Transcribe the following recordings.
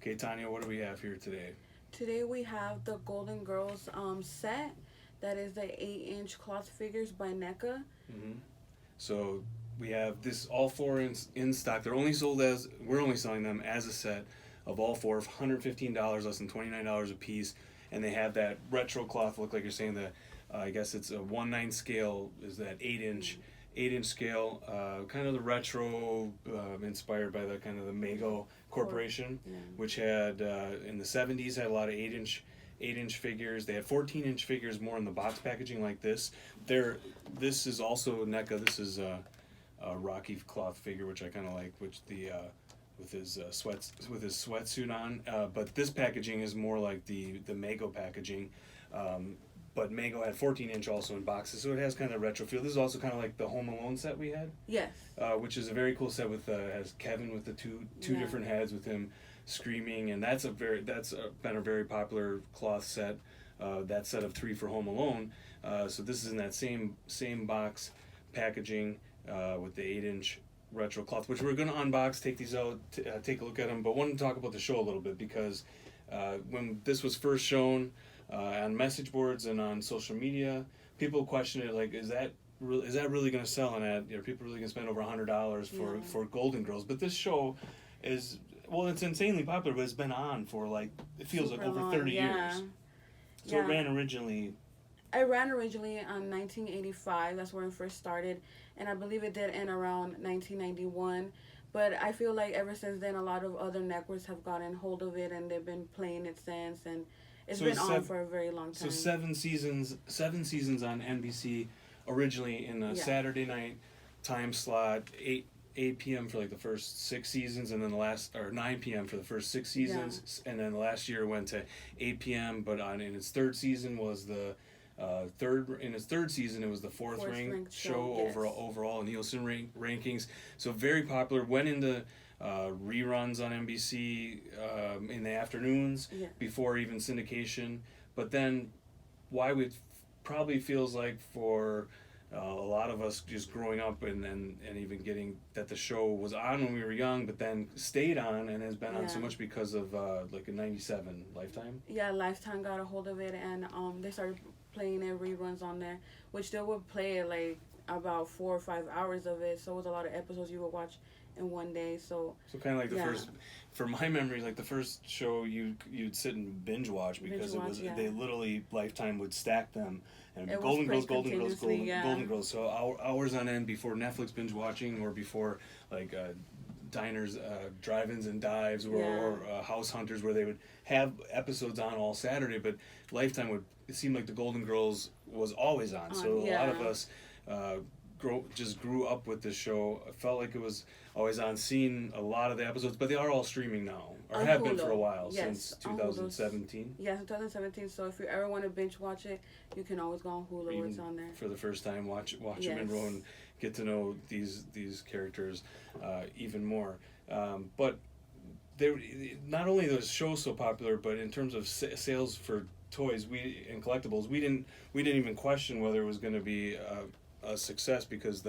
Okay, Tanya, what do we have here today? Today we have the Golden Girls set. That is the 8-inch cloth figures by NECA. hmm So we have this all four in stock. They're only sold as we're only selling them as a set of all four, $115, less than $29 a piece, and they have that retro cloth look like you're saying the. I guess it's a 1/9 scale. Is that 8-inch scale? Kind of the retro, inspired by the kind of the Mago Corporation, Yeah. which had in the '70s had a lot of 8-inch figures. They had 14-inch figures more in the box packaging like this. This is also NECA. This is a Rocky cloth figure, which I kind of like, which the with his sweatsuit on. But this packaging is more like the Mago packaging. But Mago had 14-inch also in boxes, so it has kind of retro feel. This is also kind of like the Home Alone set we had, Yes. which is a very cool set with has Kevin with the two Yeah. different heads with him screaming, and been a very popular cloth set. That set of three for Home Alone. So this is in that same box packaging with the 8-inch retro cloth, which we're going to unbox, take these out, take a look at them. But wanted to talk about the show a little bit because when this was first shown on message boards and on social media, people questioned it like, is that really going to sell? And are people really going to spend over $100 for Golden Girls? But this show is, well, it's insanely popular, but it's been on for like, it feels Super like over long, 30 yeah. years. So it ran originally. I ran originally on 1985. That's where it first started, and I believe it did end around 1991. But I feel like ever since then, a lot of other networks have gotten hold of it, and they've been playing it since, and it's been on for a very long time. So 7 seasons on NBC originally in a Saturday night time slot, 8 p.m. for like the first 6 seasons, and then the last, or 9 p.m. for the first 6 seasons, and then the last year went to 8 p.m. But in its third season was the third season it was the fourth ranked show yes. overall in Nielsen rankings. So very popular. Went into reruns on NBC in the afternoons before even syndication. But then, why it probably feels like for a lot of us just growing up and even getting that the show was on when we were young, but then stayed on and has been on so much because of like a '97 Lifetime. Yeah, Lifetime got a hold of it, and they started playing it reruns on there, which they would play it like about 4 or 5 hours of it. So it was a lot of episodes you would watch in one day. So kind of like the first, for my memory, like the first show you'd sit and binge watch because they literally Lifetime would stack them and Golden Girls, Golden Girls. So hours on end before Netflix binge watching or before like diners, drive-ins and dives, or house hunters, where they would have episodes on all Saturday. But Lifetime it seemed like the Golden Girls was always on. So a lot of us grew up with this show. I felt like it was always on, seeing a lot of the episodes, but they are all streaming now, or have Hulu. been for a while, yes, since 2017. Yeah, 2017. So if you ever want to binge watch it, you can always go on Hulu. It's on there. For the first time, watch them in row and get to know these characters even more. But not only was the show so popular, but in terms of sales for toys and collectibles, we didn't even question whether it was going to be a success, because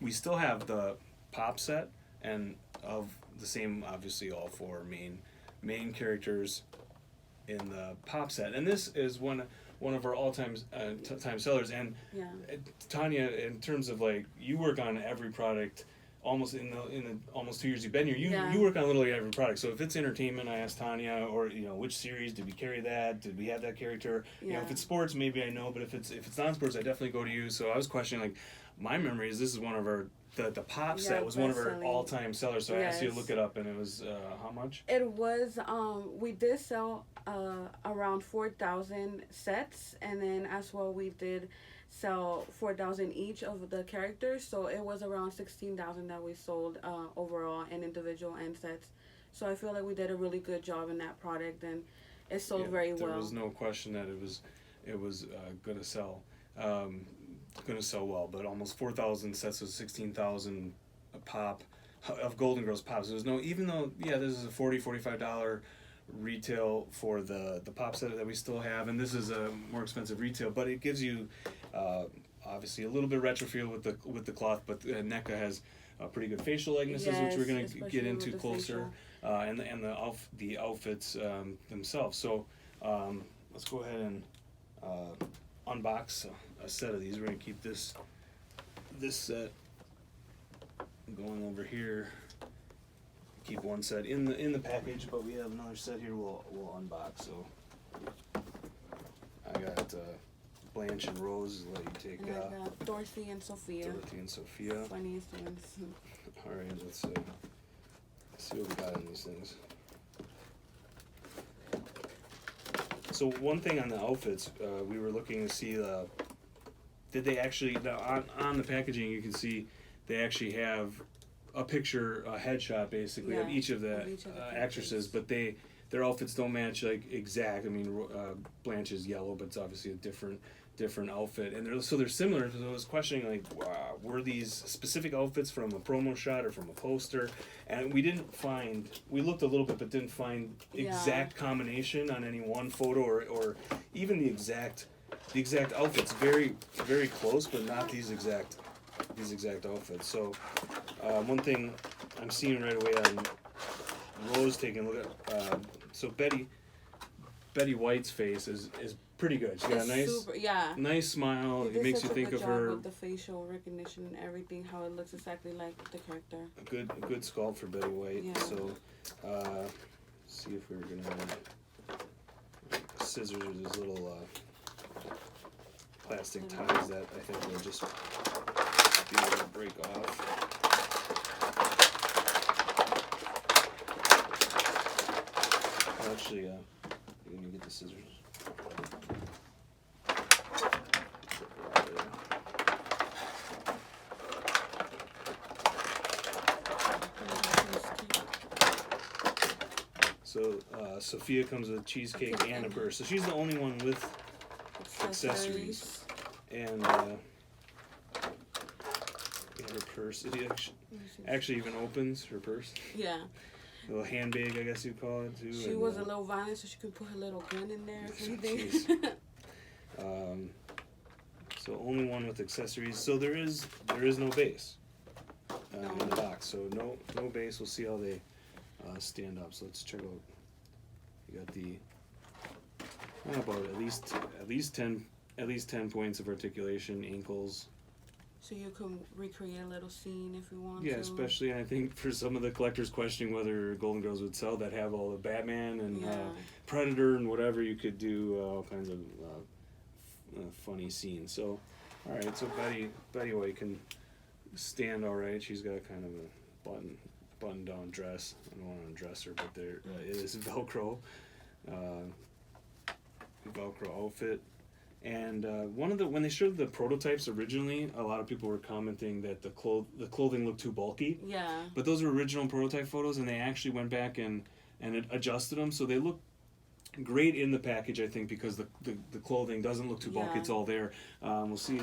we still have the Pop set, and of the same, obviously all four main characters in the Pop set, and this is one of our all-time time sellers. And Tanya, in terms of like, you work on every product almost in the almost 2 years you've been here. You work on literally every product. So if it's entertainment, I ask Tanya, or which series did we carry that? Did we have that character? If it's sports, maybe I know, but if it's non-sports, I definitely go to you. So I was questioning, like, my memory is this is one of our the Pop set was one of our all-time sellers. So I asked you to look it up, and it was how much? It was we did sell around 4,000 sets, and then as well we did sell 4,000 each of the characters, so it was around 16,000 that we sold overall in individual and sets. So I feel like we did a really good job in that product, and it sold very well. There was no question that it was going to sell well. But almost 4,000 sets of 16,000 a pop of Golden Girls pops. There's no, even though this is a $45 retail for the pop set that we still have, and this is a more expensive retail, but it gives you obviously a little bit retro feel with the cloth, but NECA has pretty good facial likenesses, Yes, which we're going to get especially into with the closer, and the outfits themselves. So let's go ahead and unbox a set of these. We're going to keep this set going over here. Keep one set in the package, but we have another set here we'll unbox. So I got Blanche and Rose. Let you take. And I got Dorothy and Sophia. Funniest ones. All right, let's see what we got in these things. So one thing on the outfits, we were looking to see did they actually on the packaging you can see they actually have a picture, a headshot basically of each of the actresses, but their outfits don't match like exact. I mean, Blanche is yellow, but it's obviously a different outfit, and they're similar. So I was questioning like, were these specific outfits from a promo shot or from a poster? And we didn't find. We looked a little bit, but didn't find exact combination on any one photo or even the exact outfits. Very very close, but not these exact outfits. So one thing I'm seeing right away on Rose taking a look at so Betty White's face is pretty good. She's got a nice smile. It makes you think of her with the facial recognition and everything, how it looks exactly like the character. A good sculpt for Betty White. Yeah. So see if we're gonna scissors or these little plastic ties that I think will just be able to break off. Actually, let me get the scissors. So Sophia comes with cheesecake and a purse. So she's the only one with accessories. And her purse. It actually even opens her purse. Yeah. A little handbag, I guess you'd call it too. She was a little violent, so she could put her little gun in there if anything. So only one with accessories. So there is no base in the box. So no base. We'll see how they stand up. So let's check out. You got about at least 10 points of articulation, ankles. So you can recreate a little scene if you want to. Yeah, especially I think for some of the collectors questioning whether Golden Girls would sell that have all the Batman and Predator and whatever, you could do all kinds of funny scenes. So, all right, so Betty White can stand all right. She's got kind of a button down dress. I don't want to undress her, but there it is Velcro outfit. And when they showed the prototypes originally, a lot of people were commenting that the clothing looked too bulky. Yeah. But those were original prototype photos, and they actually went back and adjusted them, so they look great in the package. I think because the clothing doesn't look too bulky; it's all there. We'll see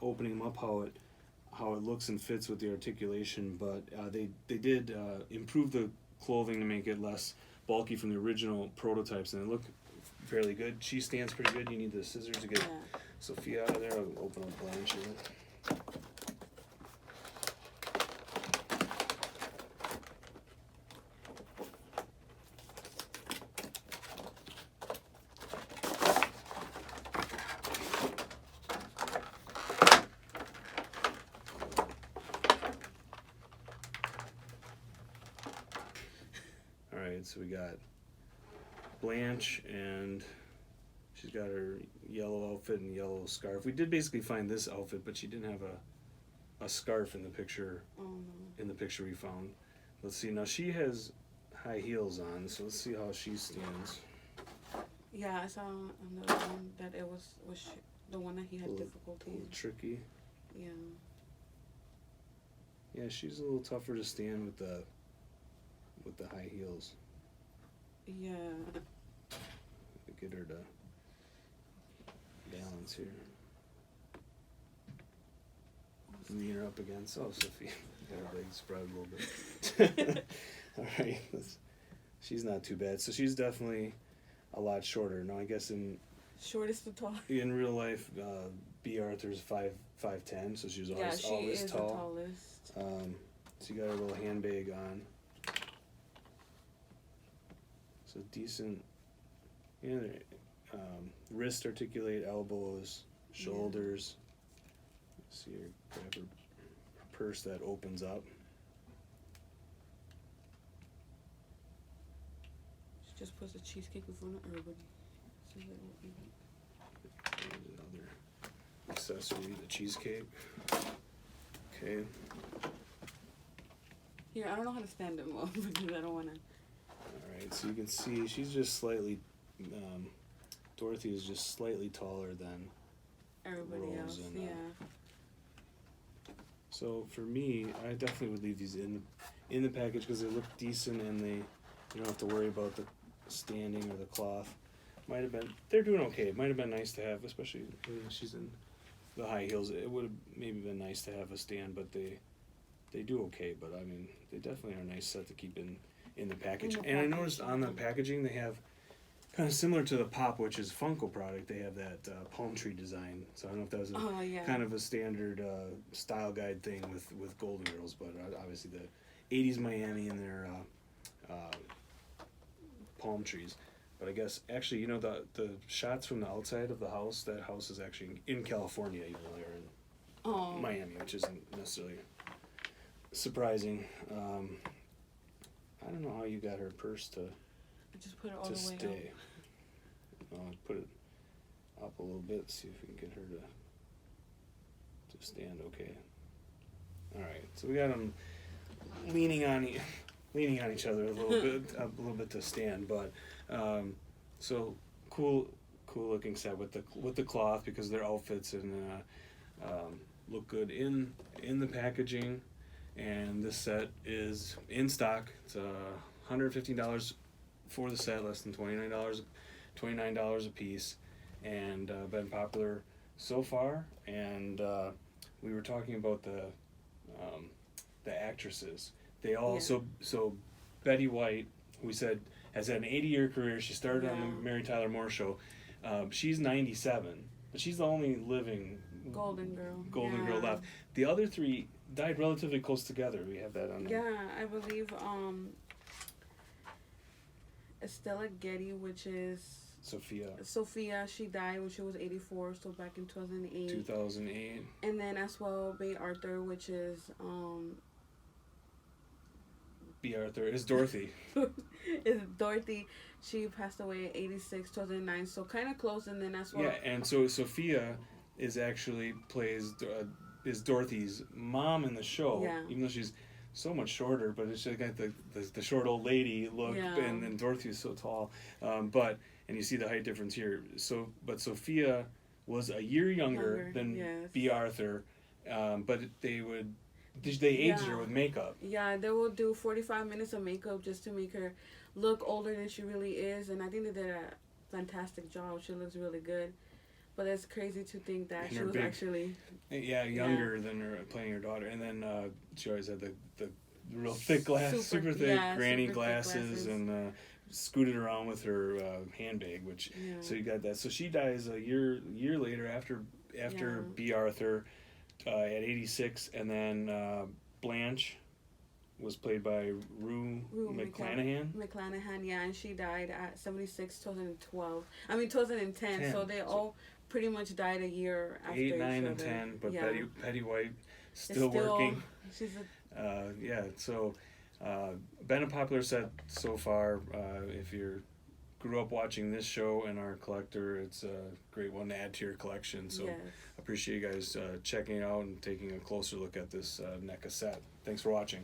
opening them up how it looks and fits with the articulation. But they did improve the clothing to make it less bulky from the original prototypes, and it looked fairly good. She stands pretty good. You need the scissors to get Sophia out of there. I'll open up Blanche here. All right, so we got Blanche, and she's got her yellow outfit and yellow scarf. We did basically find this outfit, but she didn't have a scarf in the picture. In the picture we found. Let's see. Now she has high heels on, so let's see how she stands. Yeah, I saw on the one that it was the one that he had difficulty. A little tricky. Yeah. Yeah, she's a little tougher to stand with the high heels. Yeah. Get her to balance here. Lean her up against. Oh, Sophie, got her legs spread a little bit. All right, she's not too bad. So she's definitely a lot shorter. Now I guess shortest to tall. in real life, B. Arthur's 5'10", so she was Yeah, always, she always is tall. the tallest. So you got a little handbag on. So decent, you know, wrist articulate, elbows, shoulders. See her grab her purse that opens up. She just puts a cheesecake in front of everybody. So they won't eat it. There's another accessory, the cheesecake. Okay. Here, I don't know how to stand them up because I don't want to. Alright, so you can see she's just slightly, Dorothy is just slightly taller than Everybody Rose else, and, yeah. So for me, I definitely would leave these in the package because they look decent and you don't have to worry about the standing or the cloth. They're doing okay. It might have been nice to have, especially when she's in the high heels. It would have maybe been nice to have a stand, but they do okay. But I mean, they definitely are a nice set to keep in the package. And I noticed on the packaging they have kind of similar to the Pop Witches Funko product. They have that palm tree design. So I don't know if that was kind of a standard style guide thing with Golden Girls, but obviously the 80s Miami and their palm trees. But I guess actually, you know, the shots from the outside of the house, that house is actually in California, even though they're in Miami, which isn't necessarily surprising. I don't know how you got her purse to Just put it all the way stay. Put it up a little bit, see if we can get her to stand okay. All right, so we got them leaning on each other a little bit to stand, but so cool looking set with the cloth because their outfits and look good in the packaging, and this set is in stock. It's $115 for the set, less than $29 a piece, and been popular so far. And we were talking about the actresses. They all so Betty White, we said, has had an 80-year career. She started on the Mary Tyler Moore Show. She's 97, but she's the only living Golden Girl left. The other three died relatively close together. We have that on there. Yeah, I believe Estella Getty, which is Sophia, she died when she was 84, so back in 2008. And then as well, Bay Arthur, which is B. Arthur is Dorothy. is Dorothy. She passed away at 86, 2009, so kind of close. And then as well. Yeah, and so Sophia is actually is Dorothy's mom in the show, even though she's so much shorter, but she's got the short old lady look, and then Dorothy is so tall. And you see the height difference here. But Sophia was a year younger than B. Arthur, but they aged her with makeup. Yeah, they will do 45 minutes of makeup just to make her look older than she really is, and I think they did a fantastic job. She looks really good. But it's crazy to think that she was actually younger than her playing her daughter. And then she always had the real thick super thick granny glasses, and scooted around with her handbag. So you got that. So she dies a year later after B. Arthur at 86, and then Blanche was played by Rue McClanahan. And she died at 76, 2010. So they all pretty much died a year after 8, 9, and 10, but Betty White still working. She's so been a popular set so far. If you grew up watching this show and are a collector, it's a great one to add to your collection. So appreciate you guys checking it out and taking a closer look at this NECA set. Thanks for watching.